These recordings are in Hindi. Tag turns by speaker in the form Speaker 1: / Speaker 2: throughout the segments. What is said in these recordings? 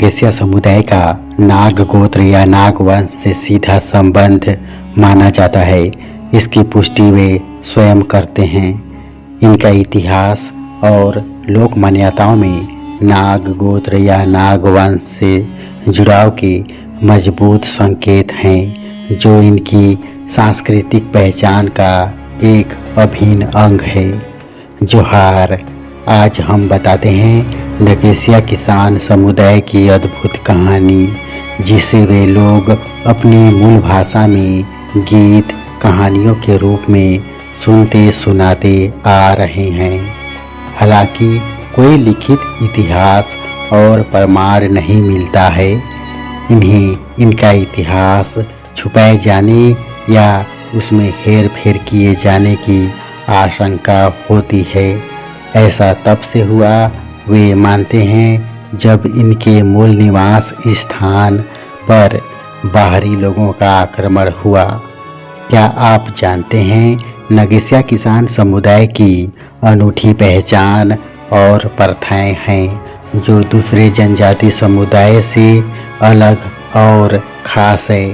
Speaker 1: नगेशिया समुदाय का नाग गोत्र या नाग वंश से सीधा संबंध माना जाता है। इसकी पुष्टि वे स्वयं करते हैं। इनका इतिहास और लोक मान्यताओं में नाग गोत्र या नाग वंश से जुड़ाव के मजबूत संकेत हैं, जो इनकी सांस्कृतिक पहचान का एक अभिन्न अंग है। जोहार, आज हम बताते हैं नगेशिया किसान समुदाय की अद्भुत कहानी, जिसे वे लोग अपनी मूल भाषा में गीत कहानियों के रूप में सुनते सुनाते आ रहे हैं। हालांकि कोई लिखित इतिहास और प्रमाण नहीं मिलता है, इन्हें इनका इतिहास छुपाए जाने या उसमें हेर फेर किए जाने की आशंका होती है। ऐसा तब से हुआ, वे मानते हैं, जब इनके मूल निवास स्थान पर बाहरी लोगों का आक्रमण हुआ। क्या आप जानते हैं, नगेशिया किसान समुदाय की अनूठी पहचान और प्रथाएं हैं, जो दूसरे जनजाति समुदाय से अलग और खास है।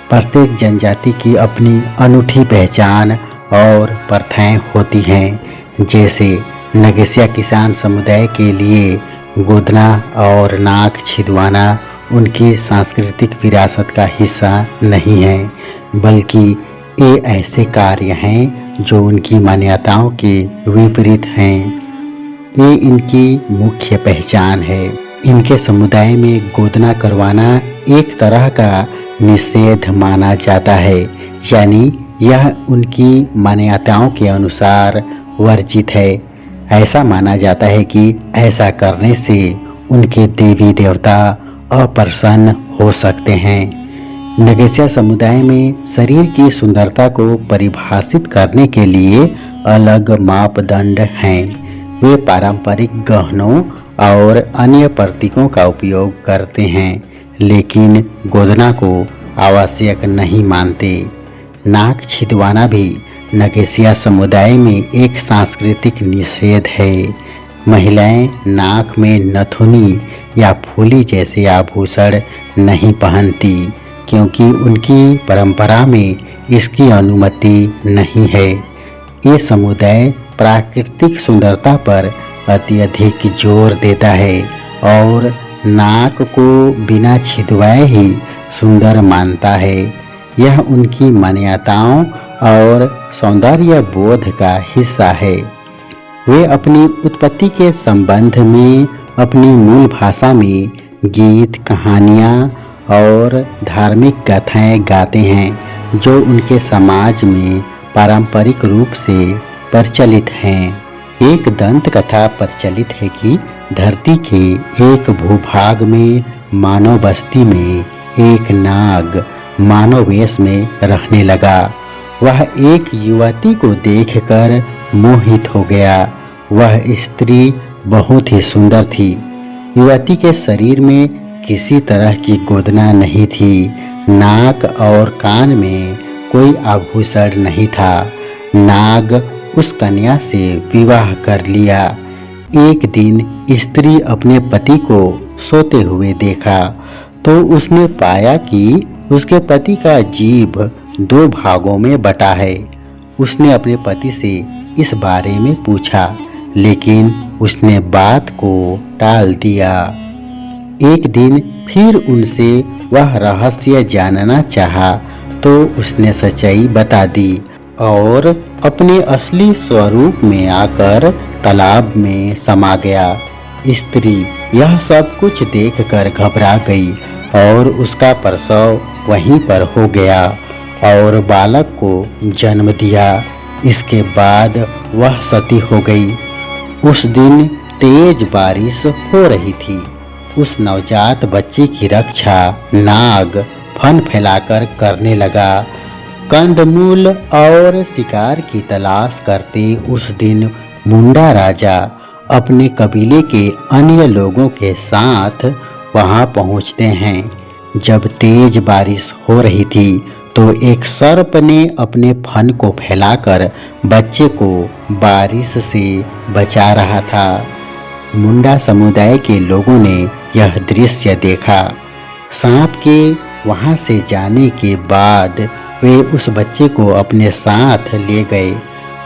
Speaker 1: प्रत्येक जनजाति की अपनी अनूठी पहचान और प्रथाएं होती हैं। जैसे नगेशिया किसान समुदाय के लिए गोदना और नाक छिदवाना उनकी सांस्कृतिक विरासत का हिस्सा नहीं है, बल्कि ये ऐसे कार्य हैं जो उनकी मान्यताओं के विपरीत हैं। ये इनकी मुख्य पहचान है। इनके समुदाय में गोदना करवाना एक तरह का निषेध माना जाता है, यानी यह उनकी मान्यताओं के अनुसार वर्जित है। ऐसा माना जाता है कि ऐसा करने से उनके देवी देवता अप्रसन्न हो सकते हैं। नगेशिया समुदाय में शरीर की सुंदरता को परिभाषित करने के लिए अलग मापदंड हैं। वे पारंपरिक गहनों और अन्य प्रतीकों का उपयोग करते हैं, लेकिन गोदना को आवश्यक नहीं मानते। नाक छिदवाना भी नगेशिया समुदाय में एक सांस्कृतिक निषेध है। महिलाएं नाक में नथुनी या फूली जैसे आभूषण नहीं पहनती, क्योंकि उनकी परंपरा में इसकी अनुमति नहीं है। ये समुदाय प्राकृतिक सुंदरता पर अत्यधिक जोर देता है और नाक को बिना छिदवाए ही सुंदर मानता है। यह उनकी मान्यताओं और सौंदर्य बोध का हिस्सा है। वे अपनी उत्पत्ति के संबंध में अपनी मूल भाषा में गीत कहानियाँ और धार्मिक कथाएं गाते हैं, जो उनके समाज में पारंपरिक रूप से प्रचलित हैं। एक दंत कथा प्रचलित है कि धरती के एक भूभाग में मानव बस्ती में एक नाग मानव वेश में रहने लगा। वह एक युवती को देखकर मोहित हो गया। वह स्त्री बहुत ही सुंदर थी। युवती के शरीर में किसी तरह की गोदना नहीं थी। नाक और कान में कोई आभूषण नहीं था। नाग उस कन्या से विवाह कर लिया। एक दिन स्त्री अपने पति को सोते हुए देखा तो उसने पाया कि उसके पति का जीभ 2 भागों में बटा है। उसने अपने पति से इस बारे में पूछा, लेकिन उसने बात को टाल दिया। एक दिन फिर उनसे वह रहस्य जानना चाहा तो उसने सच्चाई बता दी और अपने असली स्वरूप में आकर तालाब में समा गया। स्त्री यह सब कुछ देखकर घबरा गई और उसका प्रसव वहीं पर हो गया और बालक को जन्म दिया। इसके बाद वह सती हो गई। उस दिन तेज बारिश हो रही थी। उस नवजात बच्चे की रक्षा नाग फन फैलाकर करने लगा। कंदमूल और शिकार की तलाश करते उस दिन मुंडा राजा अपने कबीले के अन्य लोगों के साथ वहां पहुंचते हैं। जब तेज बारिश हो रही थी तो एक सर्प ने अपने फन को फैलाकर बच्चे को बारिश से बचा रहा था। मुंडा समुदाय के लोगों ने यह दृश्य देखा। सांप के वहां से जाने के बाद वे उस बच्चे को अपने साथ ले गए,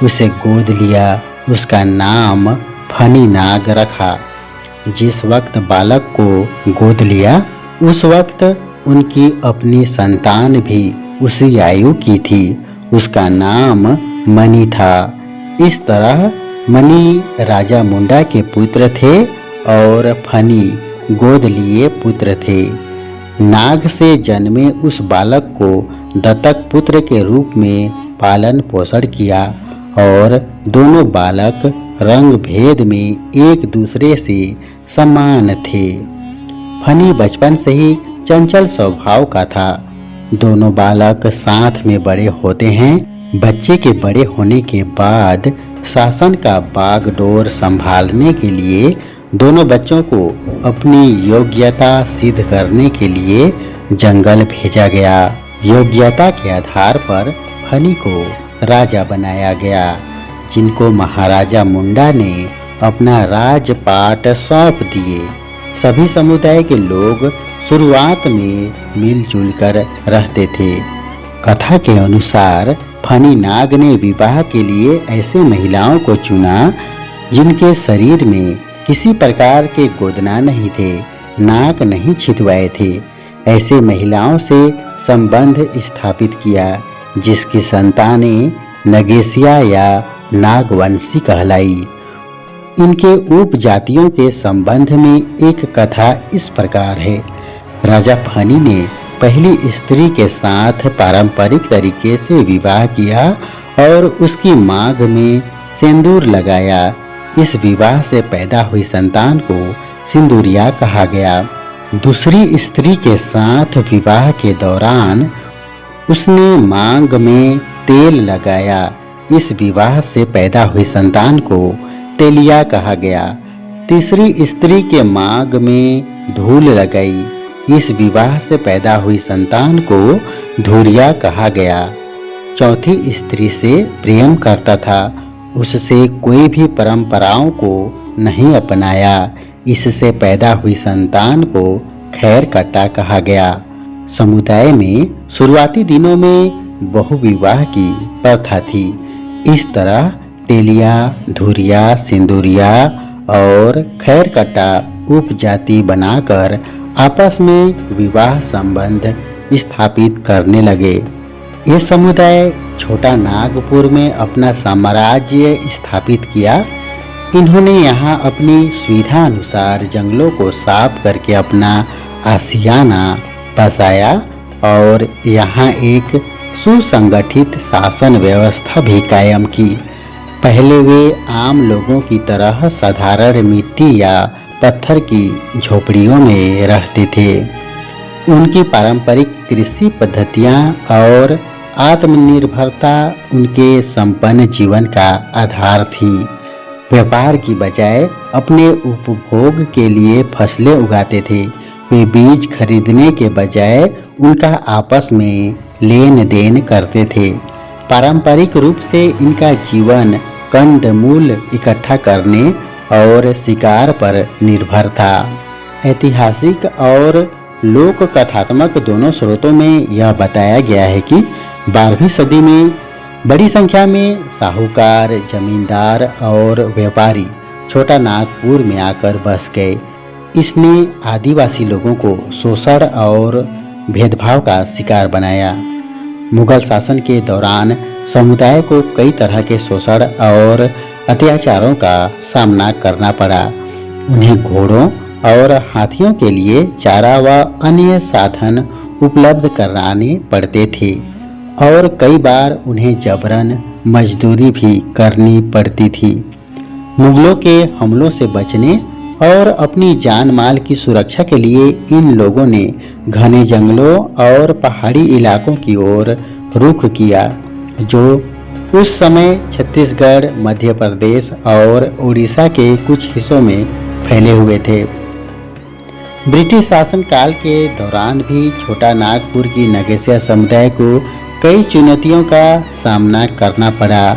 Speaker 1: उसे गोद लिया, उसका नाम फनी नाग रखा। जिस वक्त बालक को गोद लिया उस वक्त उनकी अपनी संतान भी उसी आयु की थी, उसका नाम मणि था। इस तरह मणि राजा मुंडा के पुत्र थे और फनी गोद लिए पुत्र थे। नाग से जन्मे उस बालक को दत्तक पुत्र के रूप में पालन पोषण किया और दोनों बालक रंग भेद में एक दूसरे से समान थे। फनी बचपन से ही चंचल स्वभाव का था। दोनों बालक साथ में बड़े होते हैं। बच्चे के बड़े होने के बाद शासन का बागडोर संभालने के लिए दोनों बच्चों को अपनी योग्यता सिद्ध करने के लिए जंगल भेजा गया। योग्यता के आधार पर फनी को राजा बनाया गया, जिनको महाराजा मुंडा ने अपना राजपाट सौंप दिए। सभी समुदाय के लोग शुरुआत में मिलजुल कर रहते थे। कथा के अनुसार फनी नाग ने विवाह के लिए ऐसे महिलाओं को चुना जिनके शरीर में किसी प्रकार के गोदना नहीं थे, नाक नहीं छिदवाए थे। ऐसे महिलाओं से संबंध स्थापित किया, जिसकी संतानें नगेशिया या नागवंशी कहलाई। इनके उपजातियों के संबंध में एक कथा इस प्रकार है। राजा फनी ने पहली स्त्री के साथ पारंपरिक तरीके से विवाह किया और उसकी मांग में सिंदूर लगाया। इस विवाह से पैदा हुई संतान को सिंदूरिया कहा गया। दूसरी स्त्री के साथ विवाह के दौरान उसने मांग में तेल लगाया। इस विवाह से पैदा हुई संतान को तेलिया कहा गया। तीसरी स्त्री के मांग में धूल लगाई। इस विवाह से पैदा हुई संतान को धुरिया कहा गया। चौथी स्त्री से प्रेम करता था, उससे कोई भी परंपराओं को नहीं अपनाया। इससे पैदा हुई संतान को खैरकट्टा कहा गया। समुदाय में शुरुआती दिनों में बहुविवाह की प्रथा थी। इस तरह तेलिया, धुरिया, सिंदूरिया और खैरकट्टा उपजाति बनाकर आपस में विवाह संबंध स्थापित करने लगे। ये समुदाय छोटा नागपुर में अपना साम्राज्य स्थापित किया। इन्होंने यहाँ अपनी सुविधा अनुसार जंगलों को साफ करके अपना आशियाना बसाया और यहाँ एक सुसंगठित शासन व्यवस्था भी कायम की। पहले वे आम लोगों की तरह साधारण मिट्टी या पत्थर की झोपड़ियों में रहते थे। उनकी पारंपरिक कृषि पद्धतियाँ और आत्मनिर्भरता उनके संपन्न जीवन का आधार थी। व्यापार की बजाय अपने उपभोग के लिए फसलें उगाते थे। वे बीज खरीदने के बजाय उनका आपस में लेन देन करते थे। पारंपरिक रूप से इनका जीवन कंदमूल इकट्ठा करने और शिकार पर निर्भर था। ऐतिहासिक और लोक कथात्मक दोनों स्रोतों में यह बताया गया है कि 12वीं सदी में बड़ी संख्या में साहूकार, जमींदार और व्यापारी छोटा नागपुर में आकर बस गए। इसने आदिवासी लोगों को शोषण और भेदभाव का शिकार बनाया। मुगल शासन के दौरान समुदाय को कई तरह के शोषण और अत्याचारों का सामना करना पड़ा। उन्हें घोड़ों और हाथियों के लिए चारा व अन्य साधन उपलब्ध कराने पड़ते थे और कई बार उन्हें जबरन मजदूरी भी करनी पड़ती थी। मुगलों के हमलों से बचने और अपनी जान माल की सुरक्षा के लिए इन लोगों ने घने जंगलों और पहाड़ी इलाकों की ओर रुख किया, जो उस समय छत्तीसगढ़, मध्य प्रदेश और उड़ीसा के कुछ हिस्सों में फैले हुए थे। ब्रिटिश शासन काल के दौरान भी छोटा नागपुर की नगेशिया समुदाय को कई चुनौतियों का सामना करना पड़ा।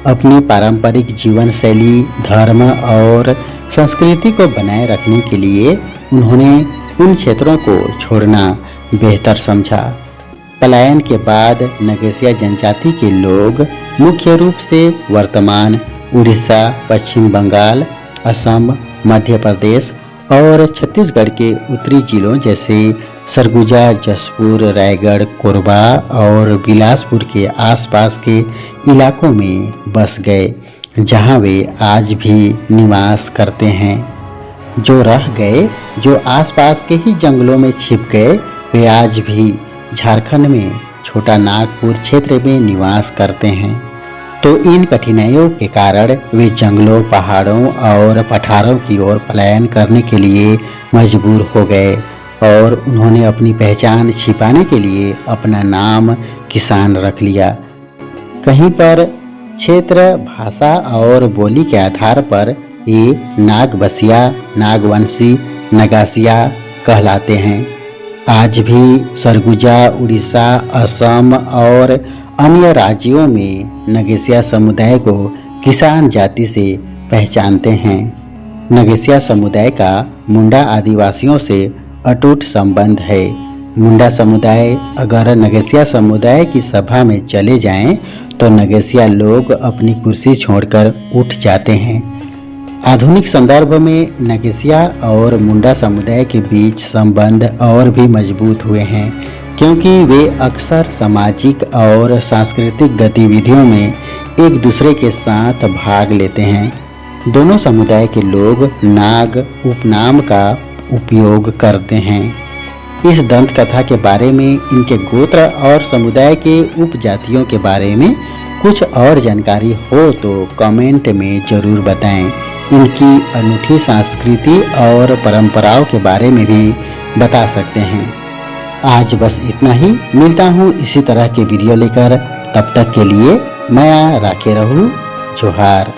Speaker 1: अपनी पारंपरिक जीवन शैली, धर्म और संस्कृति को बनाए रखने के लिए उन्होंने उन क्षेत्रों को छोड़ना बेहतर समझा। पलायन के बाद नगेशिया जनजाति के लोग मुख्य रूप से वर्तमान उड़ीसा, पश्चिम बंगाल, असम, मध्य प्रदेश और छत्तीसगढ़ के उत्तरी जिलों जैसे सरगुजा, जसपुर, रायगढ़, कोरबा और बिलासपुर के आसपास के इलाकों में बस गए, जहां वे आज भी निवास करते हैं। जो रह गए, जो आसपास के ही जंगलों में छिप गए, वे आज भी झारखंड में छोटा नागपुर क्षेत्र में निवास करते हैं। तो इन कठिनाइयों के कारण वे जंगलों, पहाड़ों और पठारों की ओर पलायन करने के लिए मजबूर हो गए और उन्होंने अपनी पहचान छिपाने के लिए अपना नाम किसान रख लिया। कहीं पर क्षेत्र, भाषा और बोली के आधार पर ये नागबसिया, नागवंशी, नगासिया कहलाते हैं। आज भी सरगुजा, उड़ीसा, असम और अन्य राज्यों में नगेशिया समुदाय को किसान जाति से पहचानते हैं। नगेशिया समुदाय का मुंडा आदिवासियों से अटूट संबंध है। मुंडा समुदाय अगर नगेशिया समुदाय की सभा में चले जाएं, तो नगेशिया लोग अपनी कुर्सी छोड़कर उठ जाते हैं। आधुनिक संदर्भ में नगेशिया और मुंडा समुदाय के बीच संबंध और भी मजबूत हुए हैं, क्योंकि वे अक्सर सामाजिक और सांस्कृतिक गतिविधियों में एक दूसरे के साथ भाग लेते हैं। दोनों समुदाय के लोग नाग उपनाम का उपयोग करते हैं। इस दंत कथा के बारे में, इनके गोत्र और समुदाय के उपजातियों के बारे में कुछ और जानकारी हो तो कमेंट में ज़रूर बताएं। इनकी अनूठी संस्कृति और परंपराओं के बारे में भी बता सकते हैं। आज बस इतना ही। मिलता हूँ इसी तरह के वीडियो लेकर। तब तक के लिए मैं राखे रहूँ। जोहार।